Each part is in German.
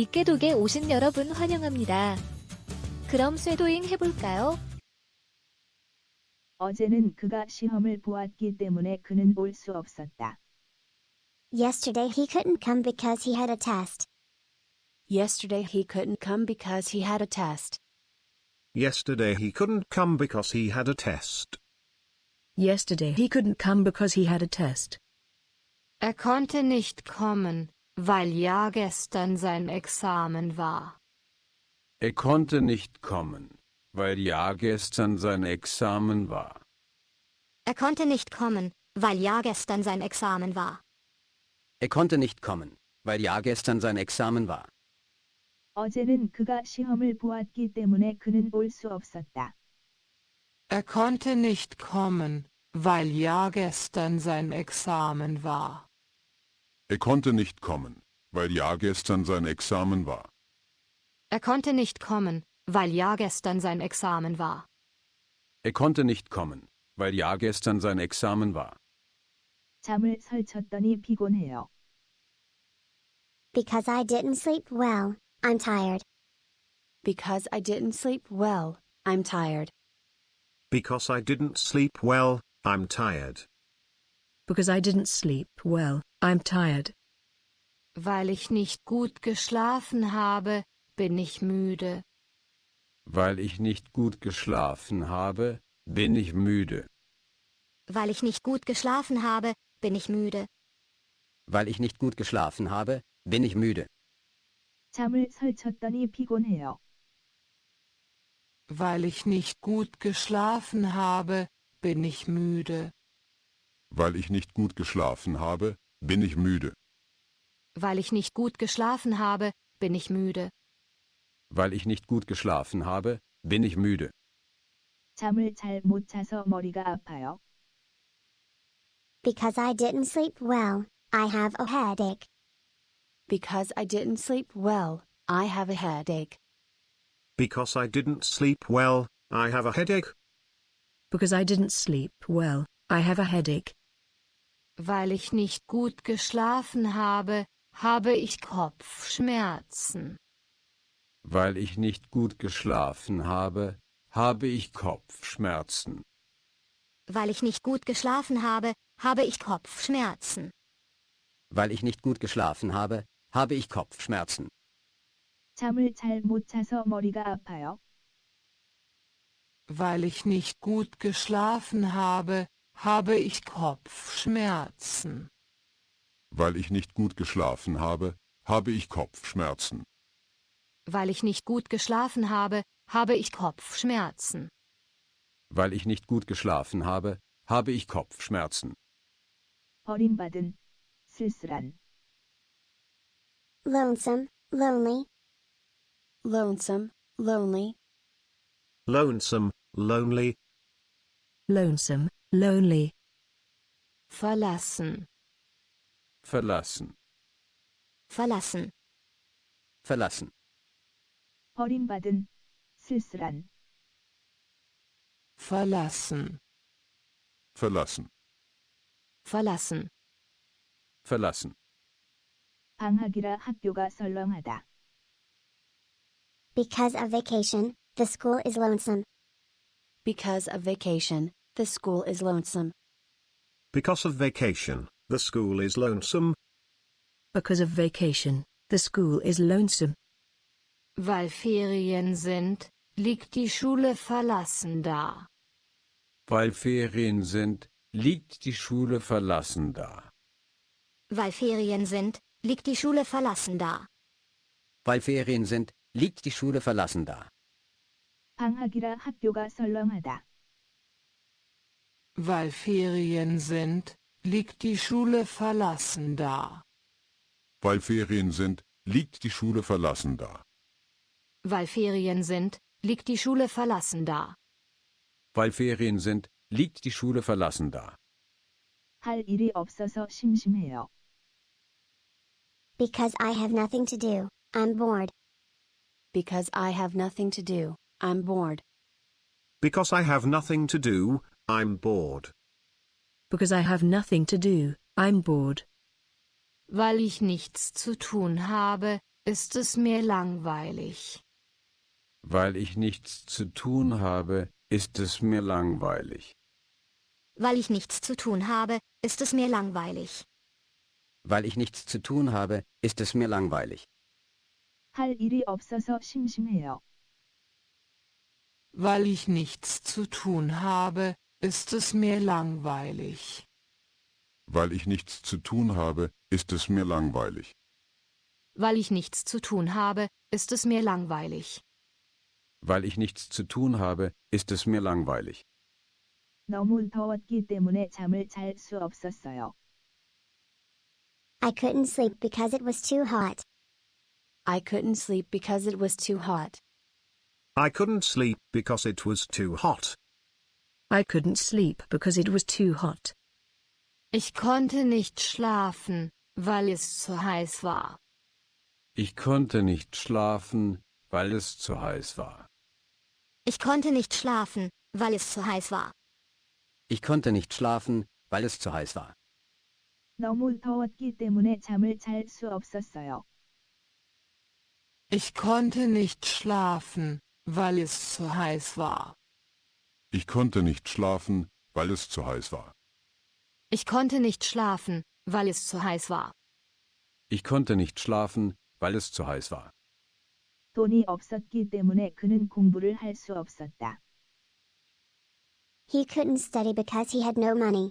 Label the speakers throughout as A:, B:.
A: 이깨독에 오신 여러분 환영합니다. 그럼 쇄도잉 해볼까요?
B: 어제는 그가 시험을 보았기 때문에 그는 올 수 없었다.
C: Yesterday he couldn't come because he had a test.
D: Yesterday he couldn't come because he had a test.
E: Yesterday he couldn't come because he had a test.
F: Yesterday he couldn't come because he had a test.
G: Er konnte nicht kommen, weil ja gestern sein Examen war.
H: Er konnte nicht kommen, weil ja gestern sein Examen war.
C: Er konnte nicht kommen, weil ja gestern sein Examen war.
I: Er konnte nicht kommen, weil ja gestern sein Examen war.
B: 어제는 그가 시험을 보았기 때문에 그는 올 수 없었다.
G: Er konnte nicht kommen, weil ja gestern sein Examen war.
J: Er konnte nicht kommen, weil ja gestern sein Examen war.
G: Er konnte nicht kommen, weil ja gestern sein Examen war.
H: Er konnte nicht kommen, weil ja gestern sein Examen war.
B: 잠을 설쳤더니 피곤해요.
C: Because I didn't sleep well, I'm tired.
D: Because I didn't sleep well, I'm tired.
E: Because I didn't sleep well, I'm tired.
F: Because I didn't sleep well, I'm tired.
G: Weil ich nicht gut geschlafen habe, bin ich müde.
H: Weil ich nicht gut geschlafen habe, bin ich müde.
C: Weil ich nicht gut geschlafen habe, bin ich müde.
I: Weil ich nicht gut geschlafen habe, bin ich müde.
B: 잠을 설쳤더니 피곤해요.
G: Weil ich nicht gut geschlafen habe, bin ich müde.
J: Weil ich nicht gut geschlafen habe, bin ich müde.
G: Weil ich nicht gut geschlafen habe, bin ich müde.
H: Weil ich nicht gut geschlafen habe, bin ich müde.
B: 잠을 잘 못 자서 머리가 아파요.
C: Because I didn't sleep well, I have a headache.
D: Because I didn't sleep well, I have a headache.
E: Because I didn't sleep well, I have a headache.
F: Because I didn't sleep well, I have a headache.
G: Weil ich nicht gut geschlafen habe, habe ich Kopfschmerzen.
H: Weil ich nicht gut geschlafen habe, habe ich Kopfschmerzen.
C: Weil ich nicht gut geschlafen habe, habe ich Kopfschmerzen.
I: Weil ich nicht gut geschlafen habe, habe ich Kopfschmerzen.
B: 잠을 잘 못 자서 머리가 아파요.
G: Weil ich nicht gut geschlafen habe, habe ich Kopfschmerzen.
J: Weil ich nicht gut geschlafen habe, habe ich Kopfschmerzen.
G: Weil ich nicht gut geschlafen habe, habe ich Kopfschmerzen.
H: Weil ich nicht gut geschlafen habe, habe ich Kopfschmerzen.
B: 버림받은, 쓸쓸한.
C: Lonesome, lonely.
D: Lonesome, lonely.
E: Lonesome, lonely.
F: Lonesome, lonely.
G: Verlassen.
H: Verlassen.
C: Verlassen.
I: Verlassen.
B: 버림받은, 쓸쓸한.
G: Verlassen.
J: Verlassen.
G: Verlassen.
H: Verlassen.
B: 방학이라 학교가 썰렁하다.
C: Because of vacation, the school is lonesome.
D: Because of vacation, the school is lonesome.
E: Because of vacation, the school is lonesome.
F: Because of vacation, the school is lonesome.
G: Weil Ferien sind, liegt die Schule verlassen da.
H: Weil Ferien sind, liegt die Schule verlassen da.
C: Weil Ferien sind, liegt die Schule verlassen da.
I: Weil Ferien sind, liegt die Schule verlassen da.
B: 방학이라 학교가 썰렁하다.
G: Weil Ferien sind, liegt die Schule verlassen da.
J: Weil Ferien sind, liegt die Schule verlassen da.
G: Weil Ferien sind, liegt die Schule verlassen da.
H: Weil Ferien sind, liegt die Schule verlassen da.
B: 할 일이 없어서 심심해요.
C: Because I have nothing to do, I'm bored.
D: Because I have nothing to do, I'm bored.
E: Because I have nothing to do, I'm bored.
F: Because I have nothing to do, I'm bored.
G: Weil ich nichts zu tun habe, ist es mir langweilig.
H: Weil ich nichts zu tun habe, ist es mir langweilig.
C: Weil ich nichts zu tun habe, ist es mir langweilig.
I: Weil ich nichts zu tun habe, ist es mir langweilig.
B: 할 일이 없어서 심심해요.
G: Weil ich nichts zu tun habe, ist es mir langweilig.
J: Weil ich nichts zu tun habe, ist es mir langweilig.
G: Weil ich nichts zu tun habe, ist es mir langweilig.
H: Weil ich nichts zu tun habe, ist es mir langweilig.
B: 너무 더웠기 때문에 잠을 잘 수 없었어요.
C: I couldn't sleep because it was too hot.
D: I couldn't sleep because it was too hot.
E: I couldn't sleep because it was too hot.
F: I couldn't sleep because it was too hot.
G: Ich konnte nicht schlafen, weil es zu heiß war.
H: Ich konnte nicht schlafen, weil es zu heiß war.
C: Ich konnte nicht schlafen, weil es zu heiß war.
I: Ich konnte nicht schlafen, weil es zu heiß war.
B: 너무 더웠기 때문에 잠을 잘 수 없었어요.
G: Ich konnte nicht schlafen, weil es zu heiß war.
J: Ich konnte nicht schlafen, weil es zu heiß war.
G: Ich konnte nicht schlafen, weil es zu heiß war.
H: Ich konnte nicht schlafen, weil es zu heiß war.
B: 돈이 없었기 때문에 그는 공부를 할 수 없었다.
C: He couldn't study because he had no money.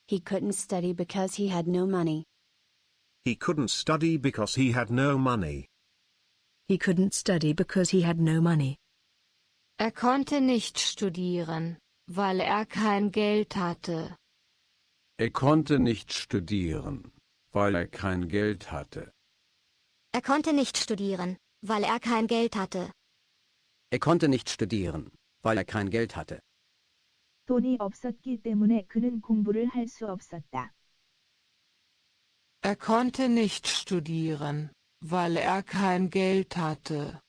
D: He couldn't study because he had no money.
E: He couldn't study because he had no money.
F: He couldn't study because he had no money.
G: Er konnte nicht studieren, weil er kein Geld hatte.
H: Er konnte nicht studieren, weil er kein Geld hatte.
C: Er konnte nicht studieren, weil er kein Geld hatte.
I: Er konnte nicht studieren, weil er kein Geld hatte.
B: 돈이 없었기 때문에 그는 공부를 할 수 없었다.
G: Er konnte nicht studieren, weil er kein Geld hatte.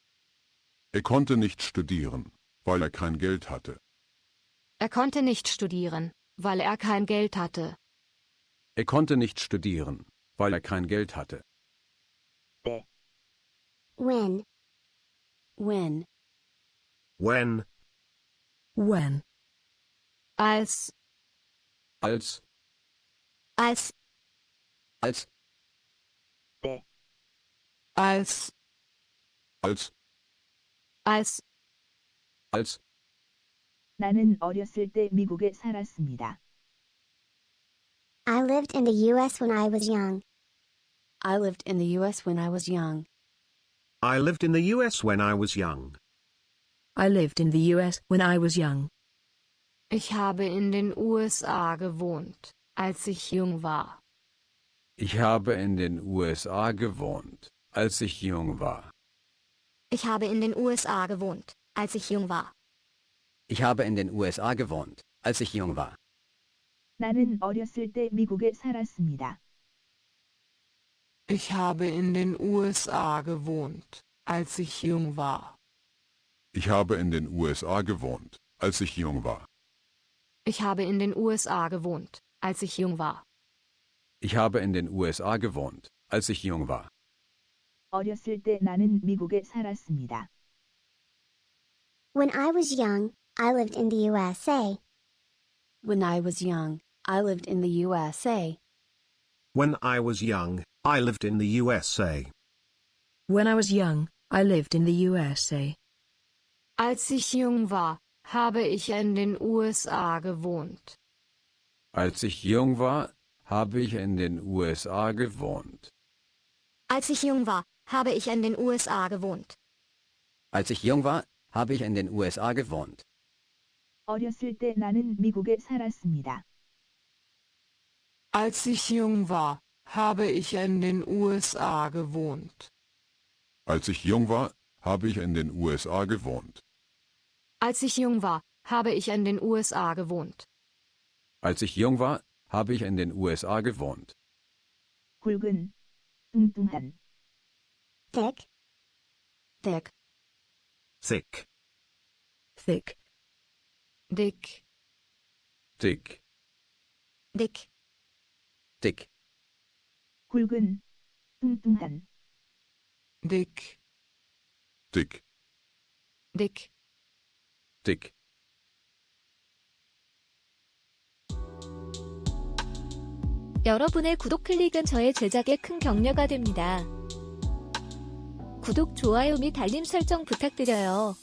J: Er konnte nicht studieren, weil er kein Geld hatte.
G: Er konnte nicht studieren, weil er kein Geld hatte.
H: Er konnte nicht studieren, weil er kein Geld hatte.
C: When.
D: When.
E: When.
F: When.
G: Als.
H: Als.
C: Als.
I: Als.
G: Als.
J: Als.
H: Als.
B: 나는 어렸을 때 미국에 살았습니다.
C: I lived in the U.S. when I was young.
D: I lived in the U.S. when I was young.
E: I lived in the US when I was young.
F: I lived in the U.S. when I was young.
G: Ich habe in den USA gewohnt, als ich jung war.
H: Ich habe in den USA gewohnt, als ich jung war.
C: Ich habe in den USA gewohnt, als ich jung war.
I: Ich habe in den USA gewohnt, als ich jung war.
B: 나는 어렸을 때 미국에 살았습니다.
G: Ich habe in den USA gewohnt, als ich jung war.
J: Ich habe in den USA gewohnt, als ich jung war.
G: Ich habe in den USA gewohnt, als ich jung war.
H: Ich habe in den USA gewohnt, als ich jung war.
B: 어렸을 때 나는 미국에 살았습니다.
C: When I was young, I lived in the USA.
D: When I was young, I lived in the USA.
E: When I was young, I lived in the USA.
F: When I was young, I lived in the USA.
G: Als ich jung war, habe ich in den USA gewohnt.
H: Als ich jung war, habe ich in den USA gewohnt.
C: Als ich jung war, habe ich in den USA gewohnt.
I: Als ich jung war, habe ich in den USA gewohnt.
B: 어렸을 때 나는 미국에 살았습니다.
G: Als ich jung war, habe ich in den USA gewohnt.
J: Als ich jung war, habe ich in den USA gewohnt.
G: Als ich jung war, habe ich in den USA gewohnt.
H: Als ich jung war, habe ich in den USA gewohnt.
B: 굵은, 뚱뚱한.
C: Thick.
D: Thick.
E: Thick.
F: Thick.
G: Dick.
H: Dick.
C: Dick.
I: Dick.
B: 굵은, 뚱뚱한.
G: dick,
J: dick,
G: dick,
H: dick.
A: 여러분의 구독 클릭은 저의 제작에 큰 격려가 됩니다. 구독, 좋아요 및 알림 설정 부탁드려요.